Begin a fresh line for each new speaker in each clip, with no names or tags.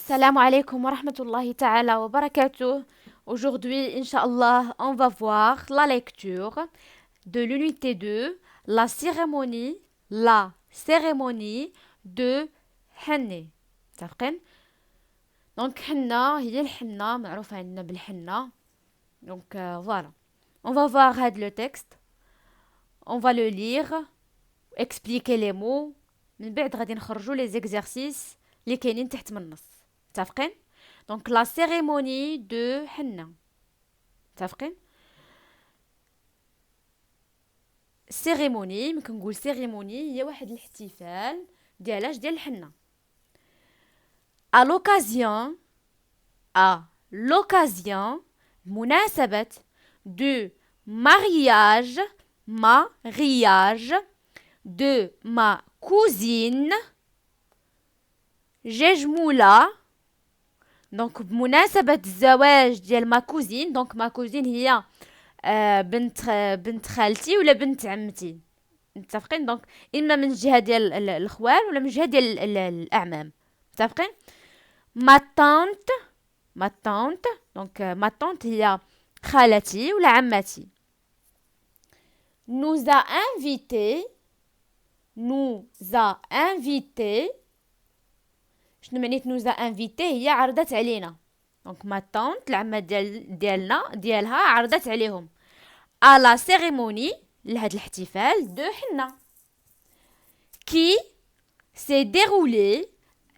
Salam alaikum wa rahmatullahi ta'ala wa barakatuh. Aujourd'hui, Inch'Allah, on va voir la lecture de l'unité 2, la cérémonie de Hanni. متفقين؟ Donc, Hanna, هي الحنة معروفة عندنا بالحنة. Donc, voilà. On va voir le texte. On va le lire, expliquer les mots. من بعد غادي نخرجوا les exercices اللي كاينين تحت من النص. متفقين؟ Donc la cérémonie de Henna. متفقين؟ cérémonie ممكن نقول cérémonie هي واحد الاحتفال ديال الحنة. à l'occasion مناسبة du mariage de ma cousine جيجمولة. دونك بمناسبة الزواج ديال ما كوزين. دونك ما كوزين هي بنت خالتي ولا بنت عمتي. متفقين؟ دونك اما من الجهه ديال الاخوال ولا من الجهه ديال الاعمام. متفقين؟ ما طونط دونك ما طونط هي خالتي ولا عمتي. nous a invité شنو معنيت نوزا انفيتي؟ هي عرضت علينا. دونك ما طونط العمه ديالها عرضت عليهم à la cérémonie لهاد الاحتفال دو حنا qui s'est déroulé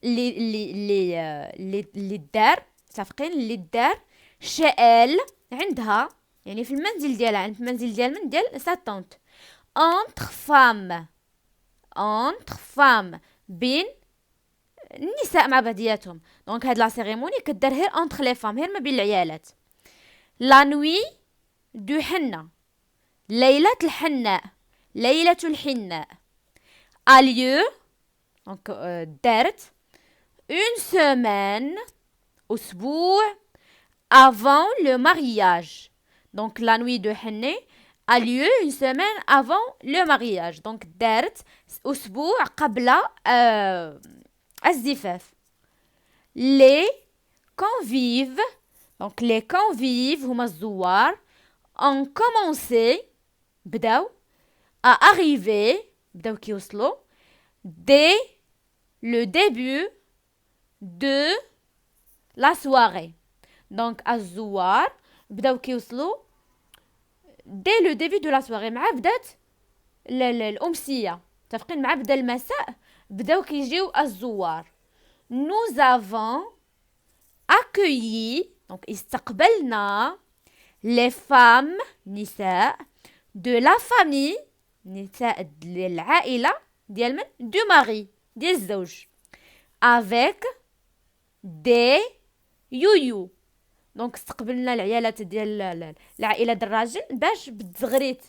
اللي دار متفقين اللي دار شائل عندها يعني في المنزل ديالها عند المنزل ديال سا طونط entre femmes بين النساء مع بعضياتهم. دونك هاد لا سيريموني كدار غير اونتر لي فام، غير ما بين العيالات. لا نوي دو حنة ليلة الحناء a lieu دونك دارت une semaine أسبوع avant le mariage. دونك لا نوي دو حنة a lieu une semaine avant le mariage. دونك دارت أسبوع قبل الزفاف. les convives هما الزوار ont commencé à arriver بداو كيوصلوا dès le début de la soirée. donc الزوار بداو كيوصلوا dès le début de la soirée مع بدات الأمسية. متفقين؟ مع بدا المساء بداو كيجيو الزوار. nous avons accueilli donc استقبلنا les femmes نساء de la famille نساء العائلة ديال من du mari ديال الزوج avec des يويو. دونك استقبلنا العيالات ديال العائلة ديال الراجل باش بالتزغريت.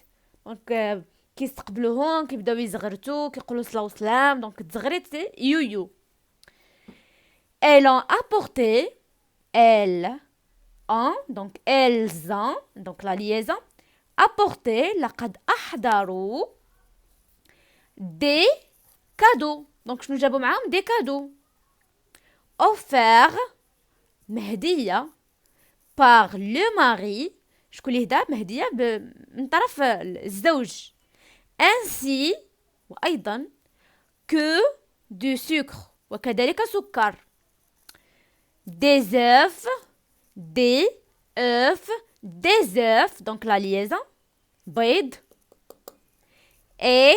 دونك كيستقبلوهم كيبداو يزغرتو كيقولوا صلاة وسلام. دونك تزغريت يويو. elles ont donc la liaison apporté لقد أحضروا des cadeaux. donc شنو جابوا معاهم؟ des cadeaux offert مهدية par le mari. شكون اللي هدا؟ مهدية من طرف الزوج. ainsi وأيضا que du sucre وكذلك سكر. des œufs donc la liaison بيض et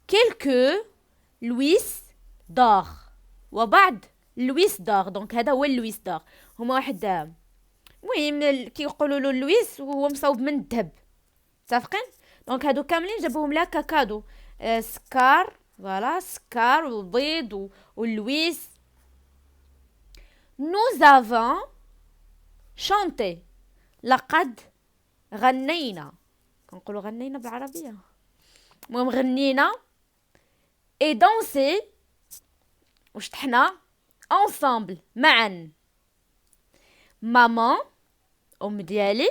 quelques louis d'or وبعض لويس دور. دونك هذا هو اللويس دور. هما واحد المهم كيقولوا له اللويس وهو مصوب من الذهب. متفقين؟ دونك هادو كاملين جابوهم لها كاكادو. سكر فوالا سكر وبيض واللويس. nous avons chanté لقد غنينا. كنقولوا غنينا بالعربية المهم غنينا et dansé وشطحنا ensemble معا. maman أم ديالي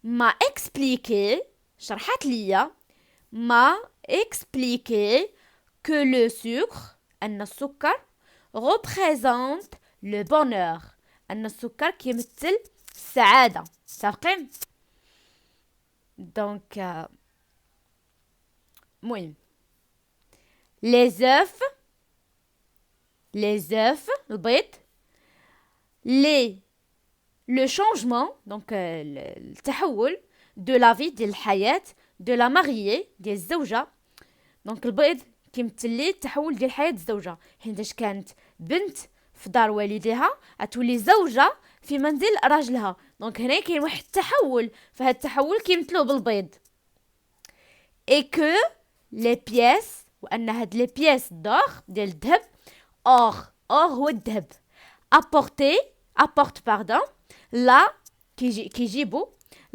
m'a expliqué شرحت ليا m'a expliqué que le sucre أن السكر représente le bonheur. أن السكر كيمثل السعادة. متفقين؟ دونك المهم les œufs البيض le changement donc التحول de la vie ديال الحياة de la mariée ديال الزوجة. دونك البيض كيمثل لي التحول ديال حياة الزوجة، حيناش كانت بنت في دار والديها غتولي زوجة في منزل راجلها. دونك هنا كاين واحد التحول، فهاد التحول كيمثلوه بالبيض. et que les pièces وان هاد لي بياس دور ديال الذهب اور هو الذهب apporte pardon la كيجيبوا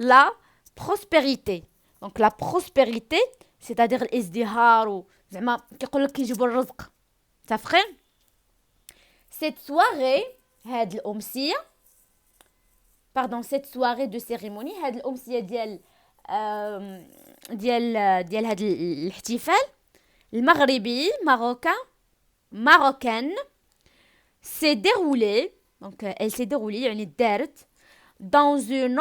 la prospérité. donc la prospérité c'est-à-dire الازدهار زعما كيقول لك كيجيبوا الرزق. متفقين؟ cette soirée هاد الامسيه cette soirée de cérémonie هاد الامسيه ديال هاد الاحتفال المغربي marocaine s'est déroulée donc elle s'est déroulée يعني دارت dans une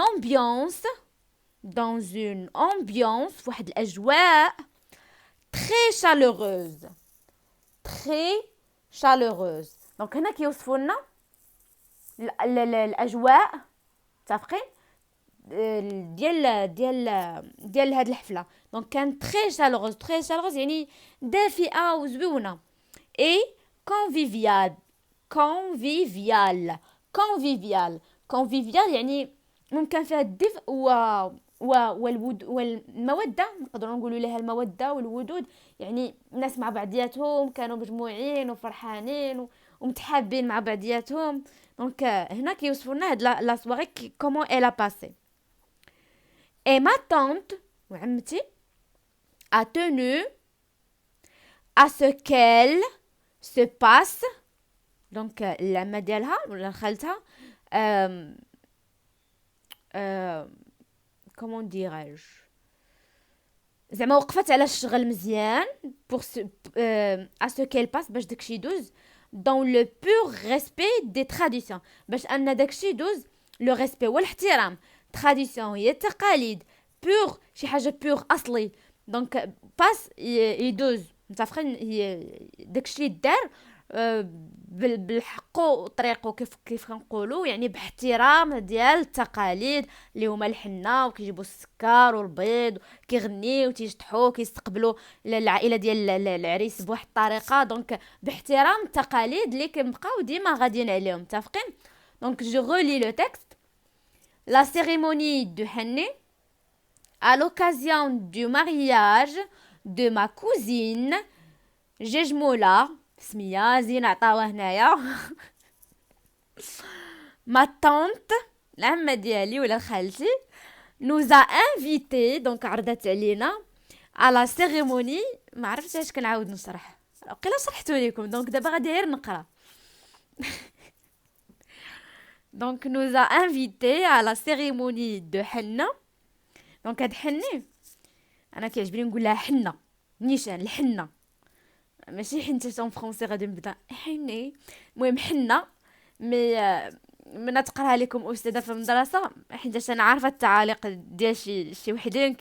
ambiance واحد الاجواء très chaleureuse. donc هنا كيوصفوا لنا الاجواء متفقين ديال هاد الحفله. دونك كانت très chaleureuse يعني دافئه وزويونه. et convivial يعني ممكن فيها الدفء والموده، نقدروا نقولوا لها الموده والودود، يعني الناس مع بعضياتهم كانوا مجموعين وفرحانين ومتحابين مع بعضياتهم. دونك هنا كيوصفوا لنا هاد لا سواري كومون elle a passé. et ma tante وعمتي a tenu à ce qu'elle se passe donc العمه ديالها ولا خالتها comment dirais-je زعما وقفت على الشغل مزيان pour à ce qu'elle passe باش داكشي يدوز dans le pur respect des traditions، باش ان داكشي يدوز لو ريسبي والاحترام. tradition هي التقاليد، pur شي حاجه pur اصلي. دونك باس يدوز متفقين هي داكشي دار بالحق وطريقه كيف كنقولوا يعني باحترام ديال التقاليد اللي هما الحنه وكيجيبوا السكر والبيض كيغنيو وتيشطحوا كيستقبلوا العائله ديال العريس بواحد الطريقه. دونك باحترام التقاليد اللي كنبقاو ديما غاديين عليهم. متفقين؟ دونك جو relis le texte. La cérémonie de henné à l'occasion du mariage de ma cousine جيجمولا سميه زين عطاوها هنايا ما طونت العمه ديالي ولا خالتي نوزا انفيتي دونك عرضت علينا على سيريموني. ما عرفتش اش كنعاود نشرح، وقيلا شرحتو لكم دونك دابا غادي غير نقرا. دونك نوزا انفيتي على سيريموني دو حنه. دونك هاد حني انا كيعجبني نقول لها حنه نيشان الحنه ماشي حنتة فرونسي غادي نبدا حني. المهم حنه مي من تقراها لكم استاذه في المدرسه حيت انا عارفه التعاليق ديال شي وحدين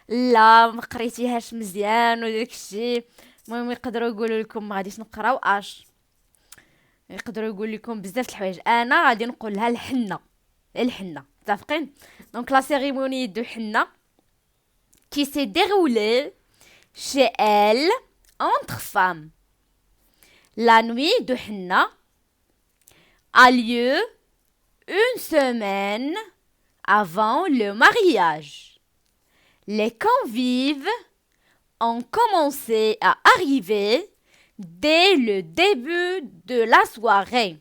لا ما قريتيهاش مزيان وداك الشيء. المهم يقدروا يقولوا لكم ما غاديش نقراو يقدروا يقول لكم بزاف الحوايج. انا غادي نقول لها الحنه. متفقين؟ دونك لا سيريموني دو حنه qui s'est déroulée chez elle entre femmes. La nuit de Henna a lieu une semaine avant le mariage. Les convives ont commencé à arriver dès le début de la soirée.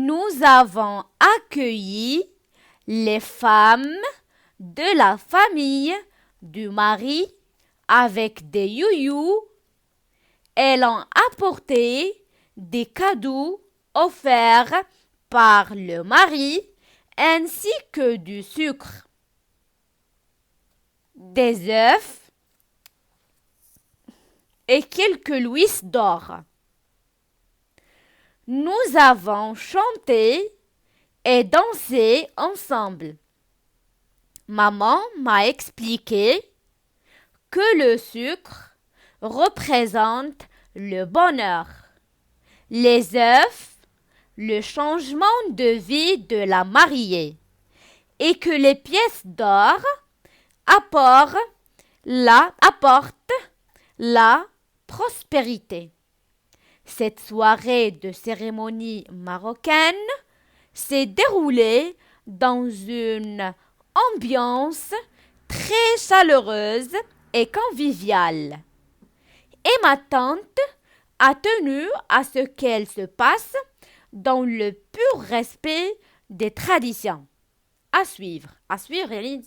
Nous avons accueilli les femmes de la famille du mari avec des youyous. Elles ont apporté des cadeaux offerts par le mari ainsi que du sucre, des œufs et quelques louis d'or. Nous avons chanté et dansé ensemble. Maman m'a expliqué que le sucre représente le bonheur, les œufs, le changement de vie de la mariée et que les pièces d'or apportent la prospérité. Cette soirée de cérémonie marocaine s'est déroulée dans une ambiance très chaleureuse et conviviale. Et ma tante a tenu à ce qu'elle se passe dans le pur respect des traditions. À suivre يعني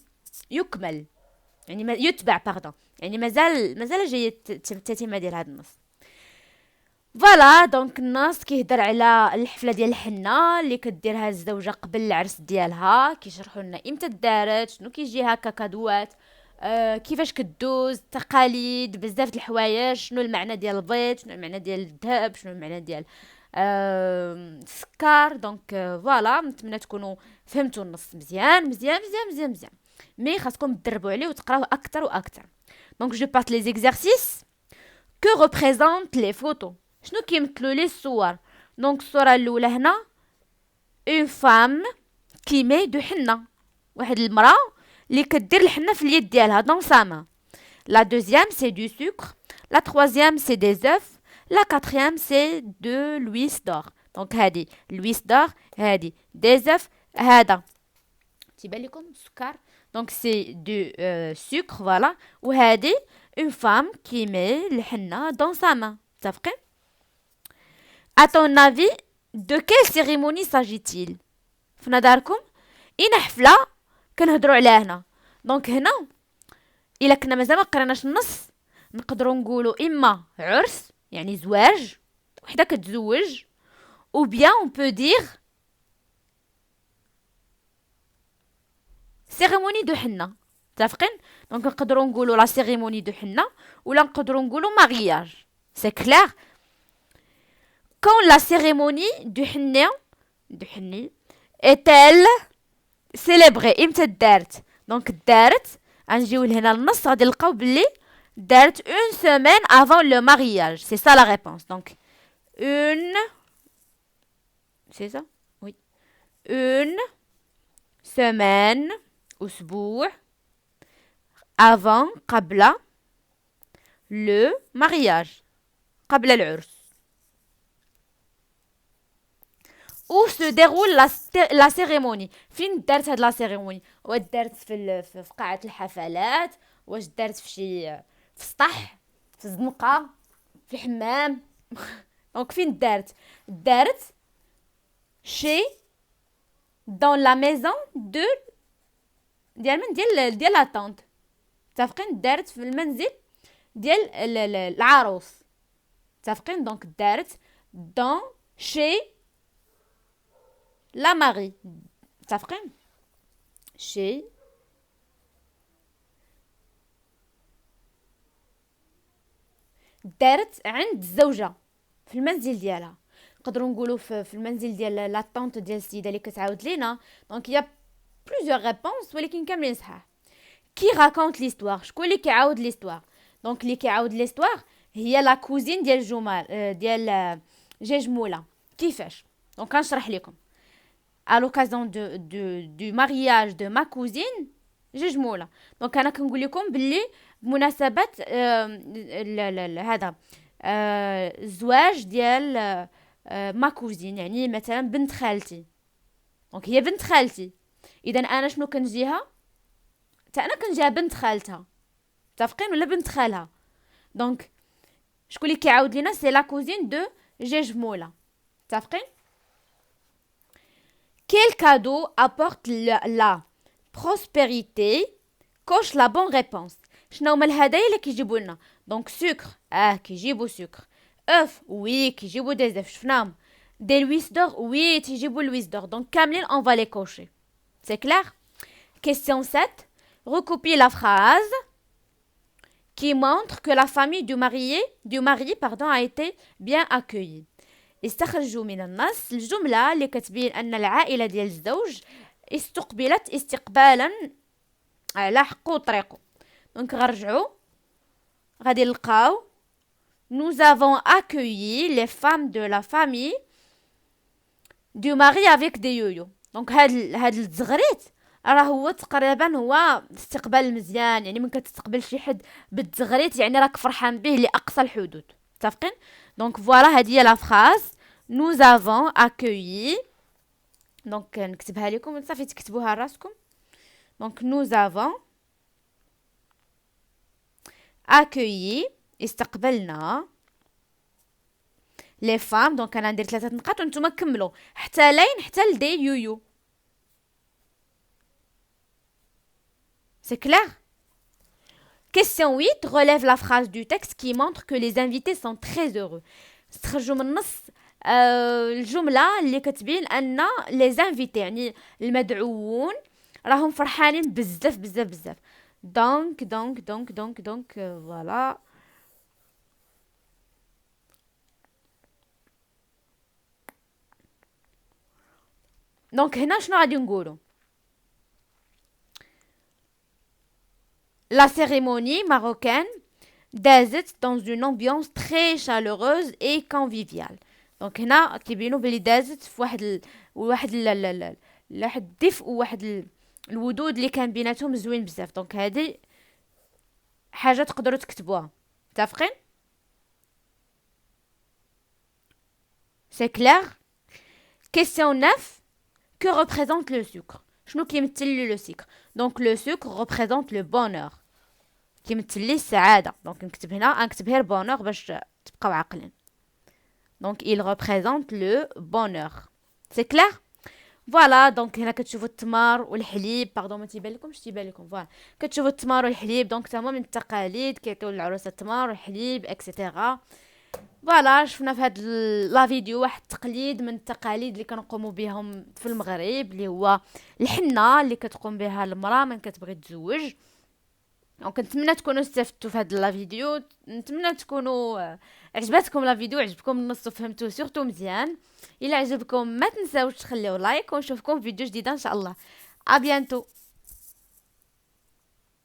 يكمل يعني يتبع pardon يعني مازال جاي التتمة ديال هذا النص. فوالا دونك النص كيهضر على الحفله ديال الحنه اللي كديرها الزوجه قبل العرس ديالها، كيشرحوا لنا امتى دارت، شنو كيجي هكا كادوات، كيفاش كدوز، تقاليد، بزاف د الحوايج، شنو المعنى ديال البيض، شنو المعنى ديال الذهب، شنو المعنى ديال السكر. دونك فوالا نتمنى تكونوا فهمتوا النص مزيان مزيان مزيان مزيان مزيان، مي خاصكم تدربوا عليه وتقراوه اكثر واكثر. دونك جو بارت لي زيكزارسيس. كو ريبريزونت لي فوتو، شنو كيمثلوا لي الصور؟ دونك الصوره الاولى هنا اون فام كي مي دو حنه، واحد المراه اللي كدير الحنه في اليد ديالها دون ساما. لا دوزيام سي دو سكر، لا تروازيام سي دي زوف، لا كاتريام سي دو لويس دور. دونك هادي لويس دور، هادي دي زوف، هذا تيبان لكم السكر، دونك سي دو سكر فوالا، وهادي اون فام كي مي الحنه دون ساما. متفقين؟ À ton avis, de quelle cérémonie s'agit-il؟ في نظركم اين حفله كنهضروا عليها هنا؟ دونك هنا الا كنا مازال ما قريناش النص نقدروا نقولوا اما عرس يعني زواج، وحده كتزوج، ou bien on peut dire cérémonie de حنه. متفقين؟ دونك نقدروا نقولوا لا cérémonie de حنه ولا نقدروا نقولوا mariage. C'est clair؟ Quand la cérémonie du حني est-elle célébrée؟ امتى دارت؟ دونك دارت غنجيو لهنا النص غادي نلقاو بلي دارت une semaine avant le mariage. C'est ça la réponse. Donc une, c'est ça? Oui. Une semaine أسبوع avant قبل le mariage، قبل العرس. Où se déroule la cérémonie؟ فين دارت هاد لا سيريموني؟ واش دارت في قاعة الحفلات، واش دارت في شي في السطح، في الزنقة، في الحمام؟ دونك فين دارت شي dans la maison ديال من ديال لا طونط. متفقين؟ دارت في المنزل ديال العروس. متفقين؟ دونك دارت dans chez لا ماري. متفقين؟ شي دارت عند الزوجة في المنزل ديالها، نقدروا نقولوا في المنزل ديال لا طونط ديال السيده اللي كتعاود لينا. دونك يا بليزيور ريبونس ولكن كاملين صحاح. كي راكونت ليستوار؟ شكون اللي كيعاود ليستوار؟ دونك اللي كيعاود ليستوار هي لا كوزين ديال جمال ديال جموله. كيفاش؟ دونك كنشرح لكم. à l'occasion du mariage de ma cousine جموله. دونك انا كنقول لكم باللي بمناسبه هذا الزواج ديال ما كوزين، يعني مثلا بنت خالتي. دونك هي بنت خالتي، اذا انا شنو كنجيها؟ انا كنجيها بنت خالتها. متفقين؟ ولا بنت خالها. دونك شكون اللي كيعاود لينا؟ سي لا كوزين دو جموله. متفقين؟ Quel cadeau apporte la prospérité؟ coche la bonne réponse. شنو هما الهدايا اللي كيجيبوا لنا؟ دونك سكر، كيجيبوا سكر. اوف، وي كيجيبوا دي زيف، شفناهم. دي لويس دور، وي تيجيبوا لويس دور. دونك كاملين on va les cocher. C'est clair؟ Question 7. Recopie la phrase qui montre que la famille du mari a été bien accueillie. استخرجوا من النص الجملة اللي كتبين أن العائلة ديال الزوج استقبلت استقبالا على حقه وطريقه. دونك غنرجعوا غادي نلقاو nous avons accueilli les femmes de la famille du mari avec des yo-yo. دونك هاد التزغريت راه هو تقريبا هو استقبال مزيان، يعني من كتستقبل شي حد بالتزغريت يعني راك فرحان به لاقصى الحدود. متفقين؟ دونك فوالا هذه هي لا فراز nous avons accueilli. دونك نكتبها لكم صافي تكتبوها راسكم. دونك nous avons accueilli استقبلنا les femmes. دونك انا ندير 3 نقاط وانتم كملوا حتى لين حتى لدي يويو. C'est clair? Question 8. Relève la phrase du texte qui montre que les invités sont très heureux. استخرجوا من النص الجملة اللي كتبين أن les invités يعني المدعوون راهم فرحانين بزاف بزاف بزاف. دونك voilà. دونك هنا شنو غادي نقولوا؟ La cérémonie marocaine دازت dans une ambiance très chaleureuse et conviviale. دونك هنا كيبينوا بلي دازت في واحد الدفء وواحد الودود اللي كان بيناتهم زوين بزاف. دونك هذه حاجه تقدروا تكتبوها. متفقين؟ C'est clair? Question 9. Que représente le sucre? شنو كيمثل لي le sucre؟ دونك le sucre représente le bonheur. كيمثل لي السعاده. دونك نكتب هنا نكتب غير bonheur باش تبقاو عاقلين. دونك il représente le bonheur. C'est clair? فوالا. دونك هنا كتشوفوا التمر والحليب. باردون ما تيبان لكمش تيبان لكم. فوالا كتشوفوا التمر والحليب. دونك تما من التقاليد كيعطيو للعروسه التمر والحليب اكسيتيرا. فوالا شفنا في هاد لا فيديو واحد التقليد من التقاليد اللي كنقوموا بهم في المغرب اللي هو الحنه اللي كتقوم بها المراه من كتبغي تزوج. دونك نتمنى تكونوا استفدتوا في هاد لا فيديو. نتمنى تكونوا عجبتكم لا فيديو، عجبكم النص وفهمتوه سورتو مزيان. الا عجبكم ما تنساوش تخليو لايك ونشوفكم في فيديو جديده ان شاء الله. ابيانتو.